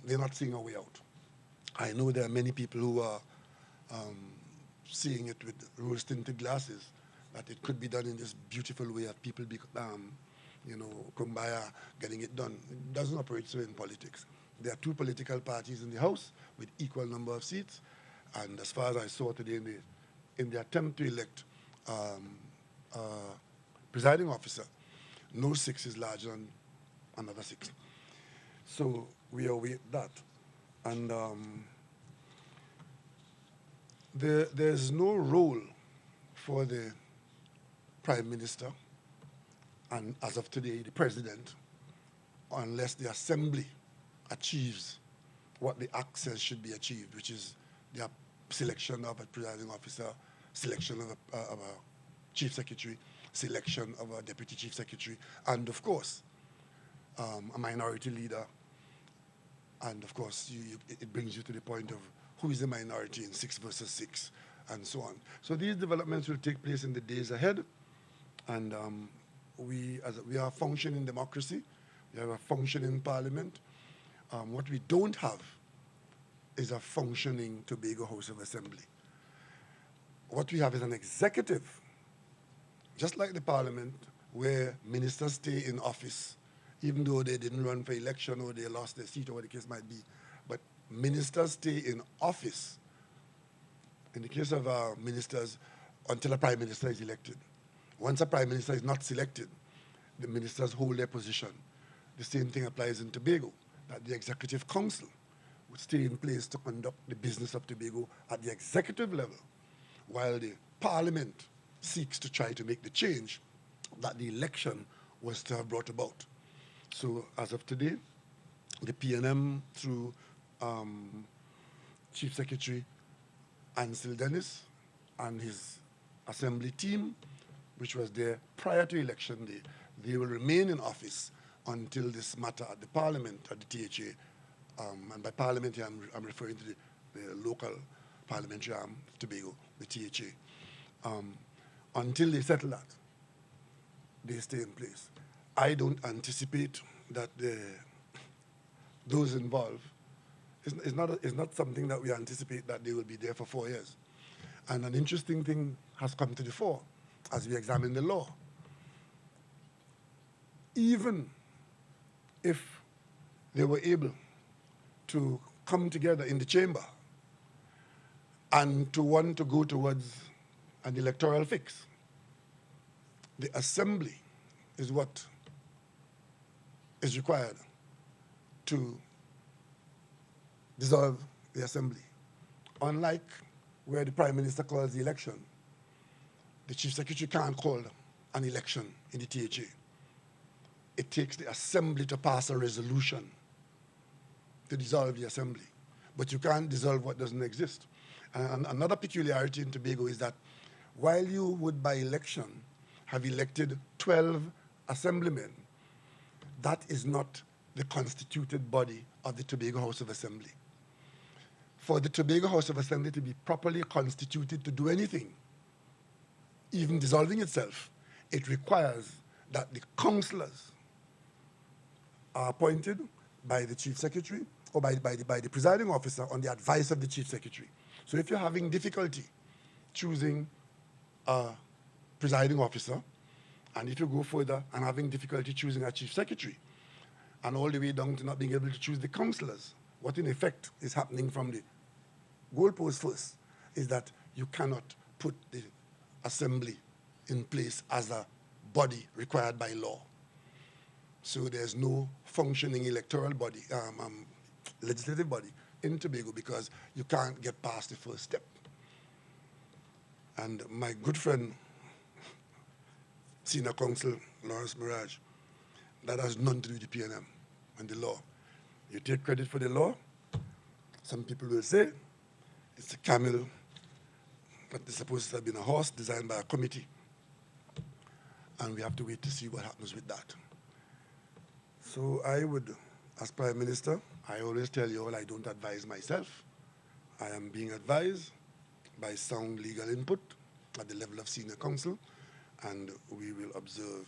they're not seeing a way out. I know there are many people who are seeing it with rose-tinted glasses, that it could be done in this beautiful way of people, kumbaya, getting it done. It doesn't operate so in politics. There are two political parties in the House with equal number of seats, and as far as I saw today in the attempt to elect presiding officer, no 6 is larger than another 6. So we await that. And there's no role for the Prime Minister, and as of today, the President, unless the Assembly achieves what the act says should be achieved, which is the selection of a presiding officer, selection of a chief secretary, selection of a deputy chief secretary, and of course, a minority leader. And of course, it brings you to the point of who is the minority in 6 versus 6, and so on. So these developments will take place in the days ahead, and we are a functioning democracy. We have a functioning parliament. What we don't have is a functioning Tobago House of Assembly. What we have is an executive, just like the parliament, where ministers stay in office, even though they didn't run for election or they lost their seat or what the case might be. But ministers stay in office, in the case of ministers, until a prime minister is elected. Once a prime minister is not selected, the ministers hold their position. The same thing applies in Tobago, that the executive council would stay in place to conduct the business of Tobago at the executive level, while the parliament seeks to try to make the change that the election was to have brought about. So as of today, the PNM through Chief Secretary Ansel Dennis and his assembly team, which was there prior to election day, they will remain in office until this matter at the parliament, at the THA, and by parliament here I'm referring to the local parliamentary arm of Tobago, the THA. Until they settle that, they stay in place. I don't anticipate that those involved, it's not something that we anticipate that they will be there for 4 years. And an interesting thing has come to the fore as we examine the law. Even if they were able to come together in the chamber and to want to go towards an electoral fix, the assembly is what is required to dissolve the assembly. Unlike where the prime minister calls the election, the chief secretary can't call an election in the THA. It takes the assembly to pass a resolution to dissolve the assembly. But you can't dissolve what doesn't exist. And another peculiarity in Tobago is that while you would by election have elected 12 assemblymen, that is not the constituted body of the Tobago House of Assembly. For the Tobago House of Assembly to be properly constituted to do anything, even dissolving itself, it requires that the councillors are appointed by the chief secretary or by the presiding officer on the advice of the chief secretary. So if you're having difficulty choosing a presiding officer, and if you go further and having difficulty choosing a chief secretary, and all the way down to not being able to choose the councillors, what in effect is happening from the goalpost first is that you cannot put the assembly in place as a body required by law. So there's no functioning electoral body, legislative body in Tobago because you can't get past the first step. And my good friend, Senior Counsel Lawrence Mirage, that has nothing to do with the PNM and the law. You take credit for the law, some people will say it's a camel, but it's supposed to have been a horse designed by a committee. And we have to wait to see what happens with that. So I would, as Prime Minister, I always tell you all I don't advise myself. I am being advised by sound legal input at the level of Senior Counsel, and we will observe.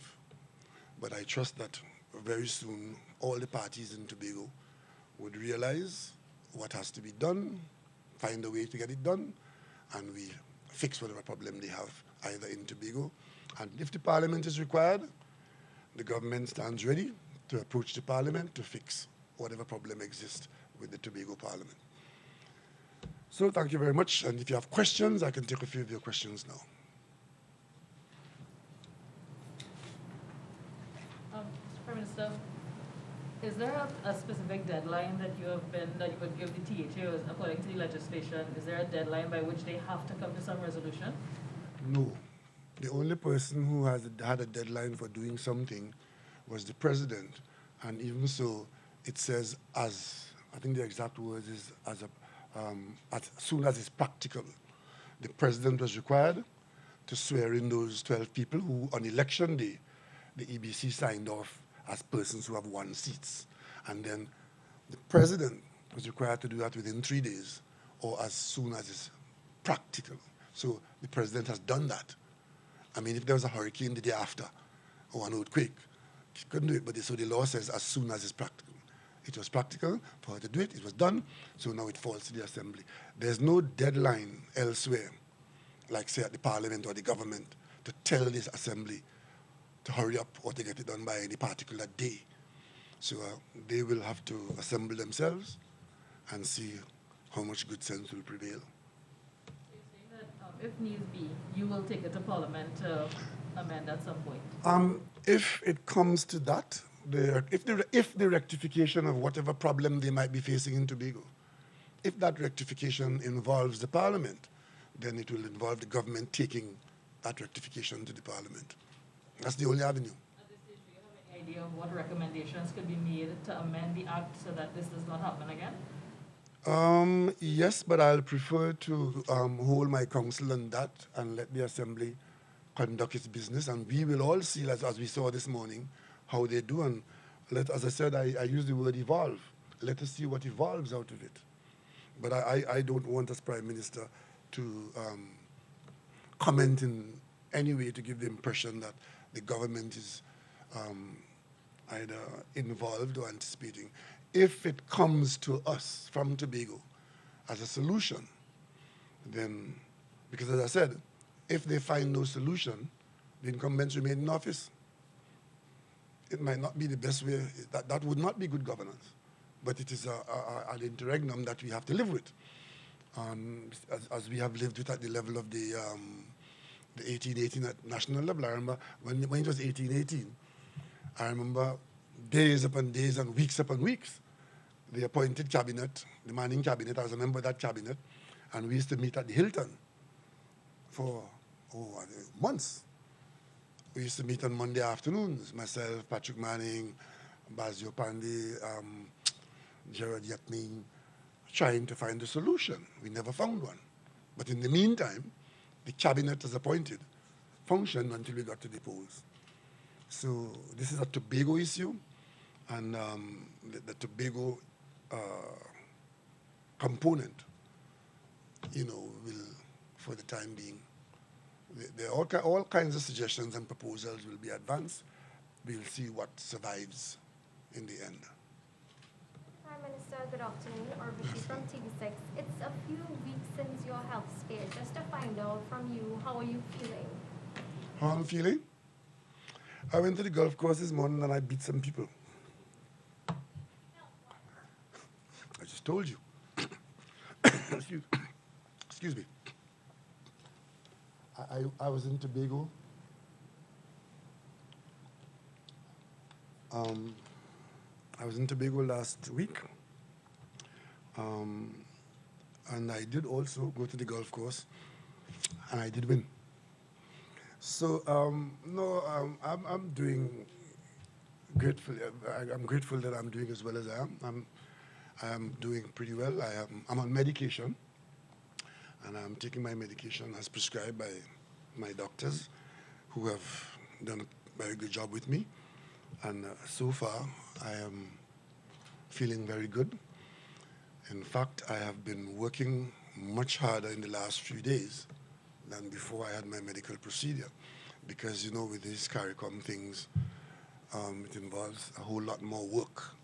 But I trust that very soon all the parties in Tobago would realize what has to be done, find a way to get it done, and we fix whatever problem they have, either in Tobago. And if the parliament is required, the government stands ready to approach the parliament to fix whatever problem exists with the Tobago parliament. So thank you very much. And if you have questions, I can take a few of your questions now. Mr. Prime Minister, is there a specific deadline that you would give the THA according to the legislation? Is there a deadline by which they have to come to some resolution? No. The only person who had a deadline for doing something was the president. And even so, it says as, I think the exact words is as soon as it's practical. The president was required to swear in those 12 people who on election day, the EBC signed off as persons who have won seats. And then the president was required to do that within 3 days or as soon as it's practical. So the president has done that. I mean, if there was a hurricane the day after or an earthquake, she couldn't do it, but so the law says as soon as it's practical. It was practical for her to do it, it was done, so now it falls to the assembly. There's no deadline elsewhere, like say at the parliament or the government, to tell this assembly to hurry up or to get it done by any particular day. So they will have to assemble themselves and see how much good sense will prevail. So you're saying that if needs be, you will take it to Parliament to amend at some point? If it comes to that, if the rectification of whatever problem they might be facing in Tobago, if that rectification involves the Parliament, then it will involve the government taking that rectification to the Parliament. That's the only avenue. At this stage, do you have any idea of what recommendations could be made to amend the act so that this does not happen again? Yes, but I'll prefer to hold my counsel on that and let the Assembly conduct its business, and we will all see, as we saw this morning, how they do. And as I said, I use the word evolve. Let us see what evolves out of it. But I don't want as Prime Minister to comment in any way to give the impression that the government is either involved or anticipating. If it comes to us from Tobago as a solution, then, because as I said, if they find no solution, the incumbents remain in office. It might not be the best way, that would not be good governance, but it is an interregnum that we have to live with, as we have lived with at the level of the 1818 at national level. I remember when it was 1818, I remember days upon days and weeks upon weeks, the appointed cabinet, the Manning cabinet, I was a member of that cabinet, and we used to meet at the Hilton for months. We used to meet on Monday afternoons, myself, Patrick Manning, Bazio Pandey, Gerard Yakmin, trying to find a solution. We never found one. But in the meantime, the cabinet as appointed functioned until we got to the polls. So this is a Tobago issue, and the Tobago component, will, for the time being, there are all kinds of suggestions and proposals will be advanced. We'll see what survives in the end. Prime Minister, good afternoon. Orbishi from TV6. It's a few weeks since your health scare. Just to find out from you, how are you feeling? How I'm feeling? I went to the golf course this morning and I beat some people. I just told you. Excuse me. I was in Tobago. I was in Tobago last week. And I did also go to the golf course, and I did win. So, I'm doing grateful. I'm grateful that I'm doing as well as I am. I'm doing pretty well. I'm on medication, and I'm taking my medication as prescribed by my doctors, who have done a very good job with me. And so far, I am feeling very good. In fact, I have been working much harder in the last few days than before I had my medical procedure, because, with these Caricom things, it involves a whole lot more work.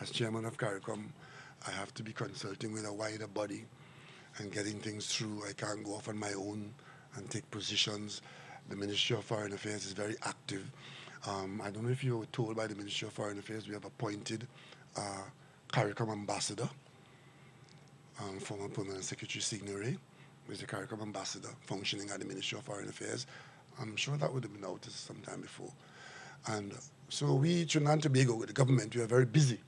As chairman of Caricom, I have to be consulting with a wider body and getting things through. I can't go off on my own and take positions. The Ministry of Foreign Affairs is very active. I don't know if you were told by the Ministry of Foreign Affairs, we have appointed Caricom ambassador, former Permanent Secretary Signoret, who is a Caricom ambassador functioning at the Ministry of Foreign Affairs. I'm sure that would have been noticed sometime before. And so we, Trinidad and Tobago, with the government, we are very busy,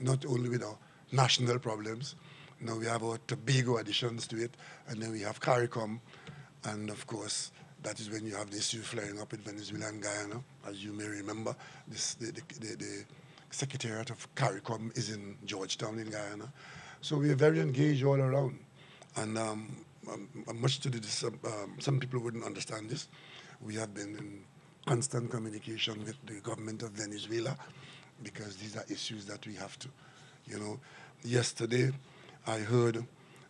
not only with our national problems. Now we have our Tobago additions to it, and then we have Caricom, and of course, that is when you have the issue flaring up in Venezuela and Guyana. As you may remember, the secretariat of Caricom is in Georgetown in Guyana. So we are very engaged all around. And much to this, some people wouldn't understand this. We have been in constant communication with the government of Venezuela because these are issues that we have to, Yesterday, I heard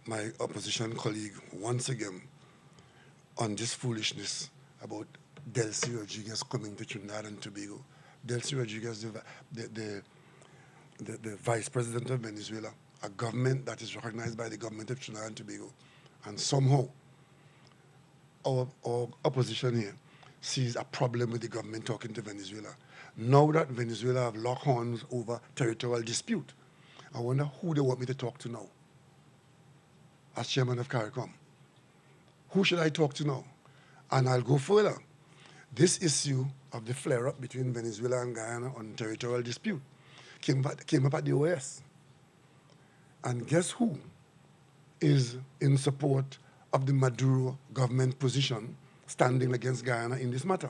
my opposition colleague once again on this foolishness about Delcy Rodriguez coming to Trinidad and Tobago. Delcy Rodriguez, the vice president of Venezuela, a government that is recognized by the government of Trinidad and Tobago. And somehow, our opposition here sees a problem with the government talking to Venezuela. Now that Venezuela have locked horns over territorial dispute, I wonder who they want me to talk to now as chairman of Caricom. Who should I talk to now? And I'll go further. This issue of the flare-up between Venezuela and Guyana on territorial dispute came up at the OAS. And guess who is in support of the Maduro government position standing against Guyana in this matter?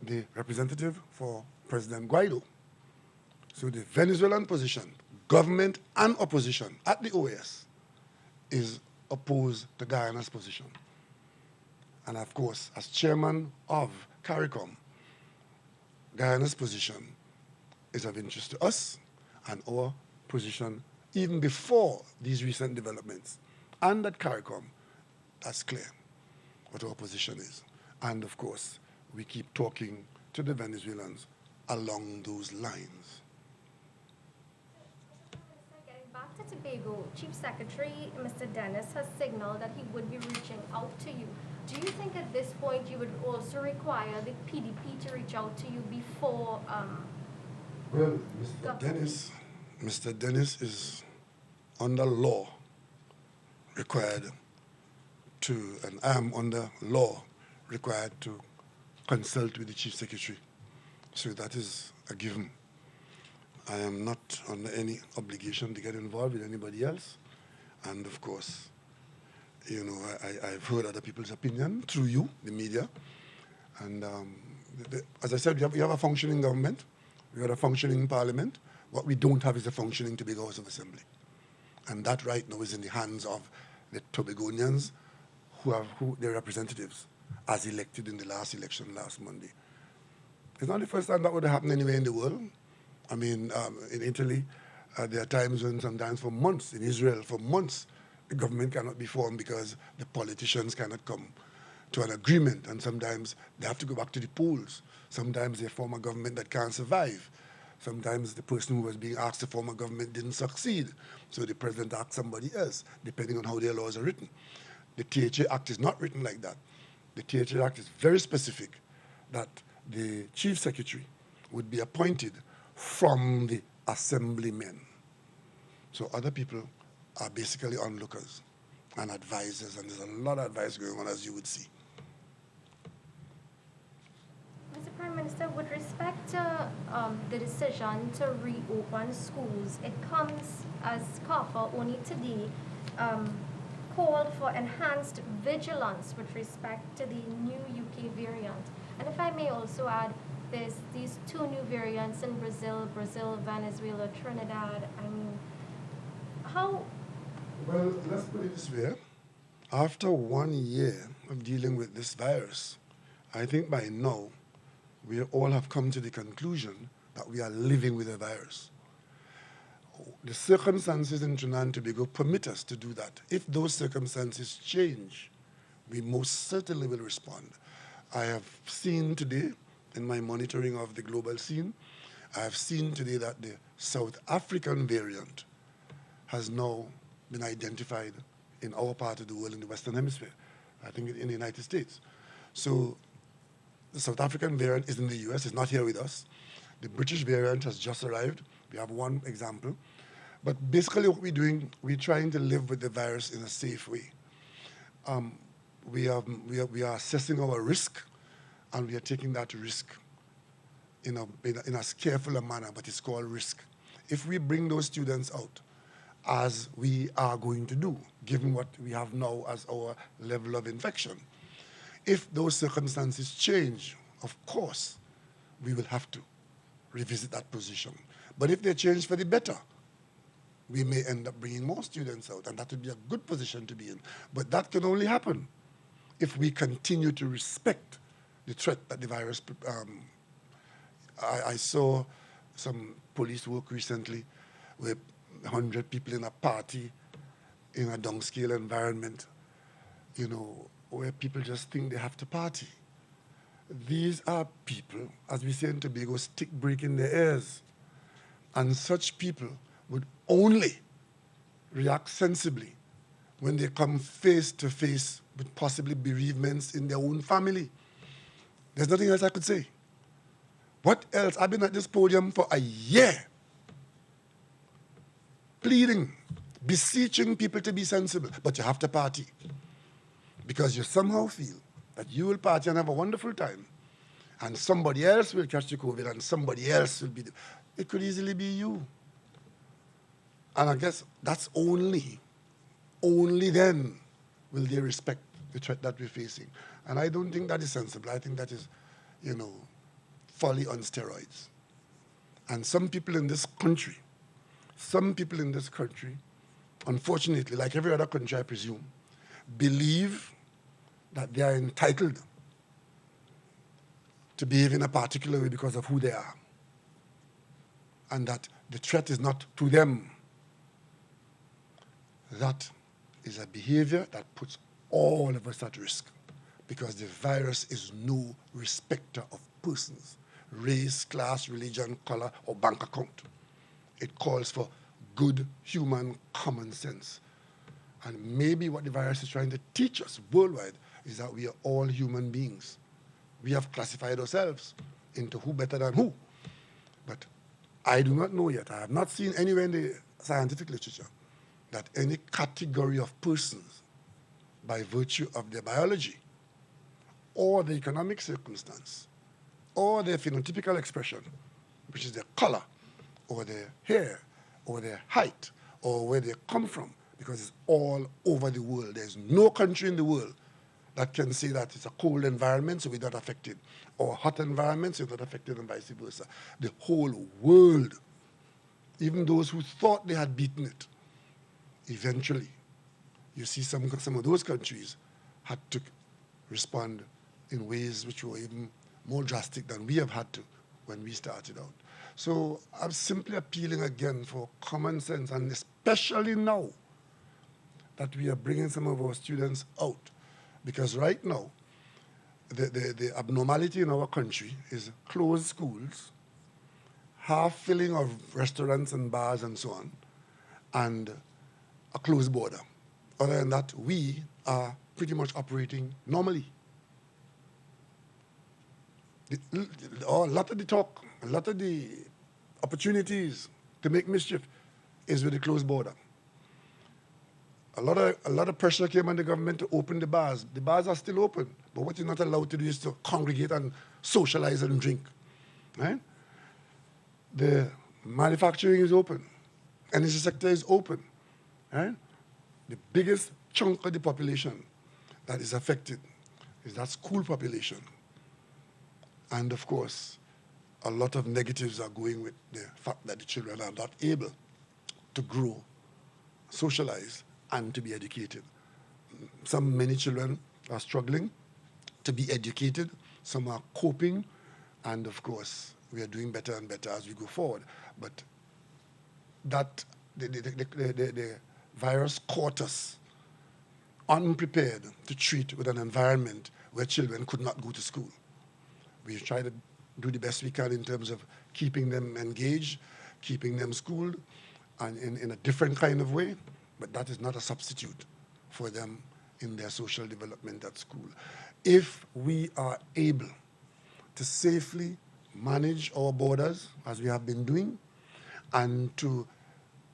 The representative for President Guaido. So the Venezuelan position, government and opposition at the OAS, is opposed to Guyana's position. And of course, as chairman of Caricom, Guyana's position is of interest to us, and our position, even before these recent developments, and at Caricom, that's clear what our position is. And of course, we keep talking to the Venezuelans along those lines. Getting back to Tobago, Chief Secretary Mr. Dennis has signaled that he would be reaching out to you. Do you think at this point you would also require the PDP to reach out to you before? Well, Mr. Dennis is under law required to, and I am under law required to consult with the Chief Secretary. So that is a given. I am not under any obligation to get involved with anybody else. And of course, I've heard other people's opinion through you, the media. And as I said, we have a functioning government. We have a functioning parliament. What we don't have is a functioning Tobago House of Assembly. And that right now is in the hands of the Tobagonians who their representatives as elected in the last election last Monday. It's not the first time that would have happened anywhere in the world. I mean, in Italy, there are times when sometimes for months, in Israel, for months, the government cannot be formed because the politicians cannot come to an agreement, and sometimes they have to go back to the polls. Sometimes they form a government that can't survive. Sometimes the person who was being asked to form a government didn't succeed, so the president asked somebody else, depending on how their laws are written. The THA Act is not written like that. The THA Act is very specific that the chief secretary would be appointed from the assemblymen. So other people are basically onlookers and advisors, and there's a lot of advice going on, as you would see. Mr. Prime Minister, with respect to the decision to reopen schools, it comes as CAFA only today called for enhanced vigilance with respect to the new UK variant. And if I may also add, there's these two new variants in Brazil, Venezuela, Trinidad. I mean, how? Well, let's put it this way. After 1 year of dealing with this virus, I think by now we all have come to the conclusion that we are living with a virus. The circumstances in Trinidad and Tobago permit us to do that. If those circumstances change, we most certainly will respond. I have seen today, in my monitoring of the global scene, I have seen today that the South African variant has now been identified in our part of the world, in the Western Hemisphere, I think in the United States. So the South African variant is in the US, it's not here with us. The British variant has just arrived. We have one example. But basically what we're doing, we're trying to live with the virus in a safe way. We are assessing our risk, and we are taking that risk in as careful a manner, but it's called risk. If we bring those students out, as we are going to do, given what we have now as our level of infection, if those circumstances change, of course, we will have to revisit that position. But if they change for the better, we may end up bringing more students out, and that would be a good position to be in. But that can only happen if we continue to respect the threat that the virus. I saw some police work recently with 100 people in a party in a downscale environment, where people just think they have to party. These are people, as we say in Tobago, stick breaking their ears. And such people would only react sensibly when they come face to face with possibly bereavements in their own family. There's nothing else I could say. What else? I've been at this podium for a year, pleading, beseeching people to be sensible, but you have to party. Because you somehow feel that you will party and have a wonderful time, and somebody else will catch the COVID, and somebody else will be... It could easily be you. And I guess that's only then will they respect the threat that we're facing. And I don't think that is sensible. I think that is, folly on steroids. And some people in this country, unfortunately, like every other country, I presume, believe that they are entitled to behave in a particular way because of who they are, and that the threat is not to them. That is a behavior that puts all of us at risk, because the virus is no respecter of persons, race, class, religion, color, or bank account. It calls for good human common sense. And maybe what the virus is trying to teach us worldwide is that we are all human beings. We have classified ourselves into who better than who. But I do not know yet. I have not seen anywhere in the scientific literature that any category of persons, by virtue of their biology, or the economic circumstance, or their phenotypical expression, which is their color, or their hair, or their height, or where they come from, because it's all over the world. There's no country in the world that can say that it's a cold environment, so we're not affected, or a hot environment, so we're not affected, and vice versa. The whole world, even those who thought they had beaten it, eventually, you see some of those countries had to respond in ways which were even more drastic than we have had to when we started out. So I'm simply appealing again for common sense, and especially now that we are bringing some of our students out. Because right now, the abnormality in our country is closed schools, half filling of restaurants and bars and so on, and a closed border. Other than that, we are pretty much operating normally. A lot of the talk, a lot of the opportunities to make mischief is with the closed border. A lot of pressure came on the government to open the bars. The bars are still open, but what you're not allowed to do is to congregate and socialize and drink. Right? The manufacturing is open. Energy sector is open. Right? The biggest chunk of the population that is affected is that school population. And of course, a lot of negatives are going with the fact that the children are not able to grow, socialize, and to be educated. Many children are struggling to be educated. Some are coping. And of course, we are doing better and better as we go forward. But that the virus caught us unprepared to treat with an environment where children could not go to school. We try to do the best we can in terms of keeping them engaged, keeping them schooled, and in a different kind of way, but that is not a substitute for them in their social development at school. If we are able to safely manage our borders, as we have been doing, and to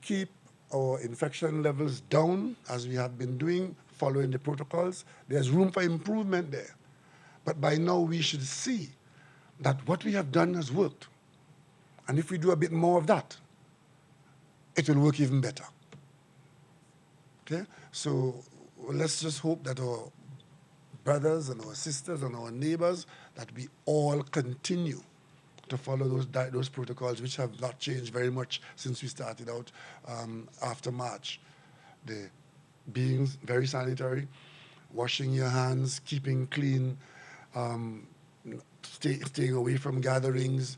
keep our infection levels down, as we have been doing, following the protocols, there's room for improvement there. But by now, we should see that what we have done has worked. And if we do a bit more of that, it will work even better. Okay? So let's just hope that our brothers and our sisters and our neighbors, that we all continue to follow those protocols, which have not changed very much since we started out after March. The being very sanitary, washing your hands, keeping clean, staying away from gatherings,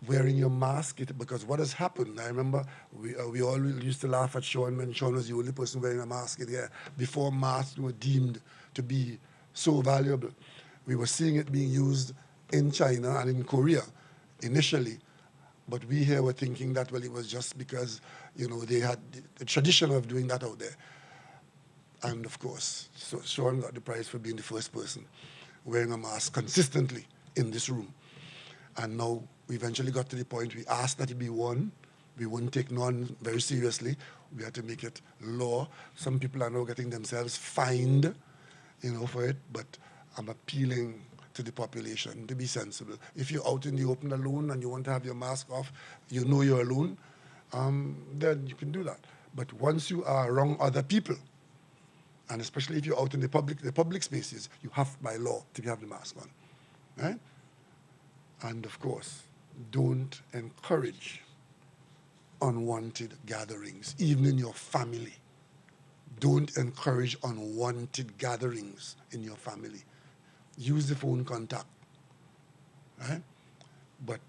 wearing your mask, because what has happened, I remember we all used to laugh at Sean when Sean was the only person wearing a mask in here. Before masks were deemed to be so valuable. We were seeing it being used in China and in Korea initially, but we here were thinking that, well, it was just because, they had the tradition of doing that out there. And of course, so Sean got the prize for being the first person wearing a mask consistently in this room. And now we eventually got to the point we asked that it be worn. We wouldn't take none very seriously. We had to make it law. Some people are now getting themselves fined, for it. But I'm appealing to the population to be sensible. If you're out in the open alone and you want to have your mask off, you know you're alone, then you can do that. But once you are around other people, and especially if you're out in the public spaces, you have by law to have the mask on, right? And of course, don't encourage unwanted gatherings, even in your family. Don't encourage unwanted gatherings in your family. Use the phone contact, right? But,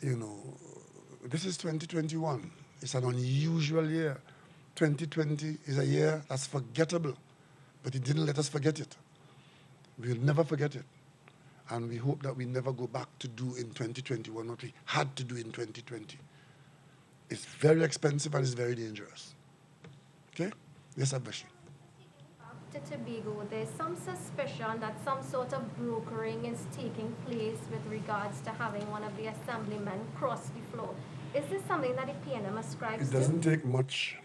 this is 2021. It's an unusual year. 2020 is a year that's forgettable, but it didn't let us forget it. We'll never forget it. And we hope that we never go back to do in 2021 what we had to do in 2020. It's very expensive and it's very dangerous. Okay? Yes, Abashi. To Tobago, there's some suspicion that some sort of brokering is taking place with regards to having one of the assemblymen cross the floor. Is this something that the PNM ascribes to? It doesn't take much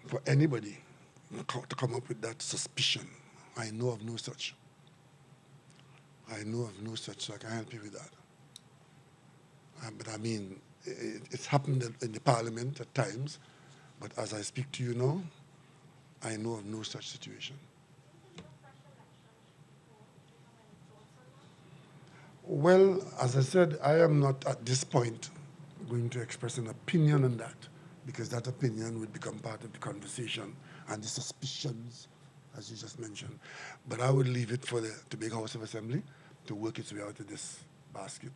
for anybody to come up with that suspicion. I know of no such. I know of no such, so I can help you with that. But I mean, it's happened in the parliament at times, but as I speak to you now, I know of no such situation. Well, as I said, I am not at this point going to express an opinion on that, because that opinion would become part of the conversation and the suspicions, as you just mentioned. But I would leave it for the Tobago House of Assembly to work its way out of this basket.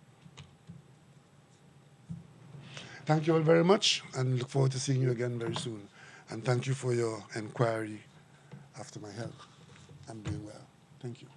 Thank you all very much, and look forward to seeing you again very soon. And thank you for your inquiry after my health. I'm doing well. Thank you.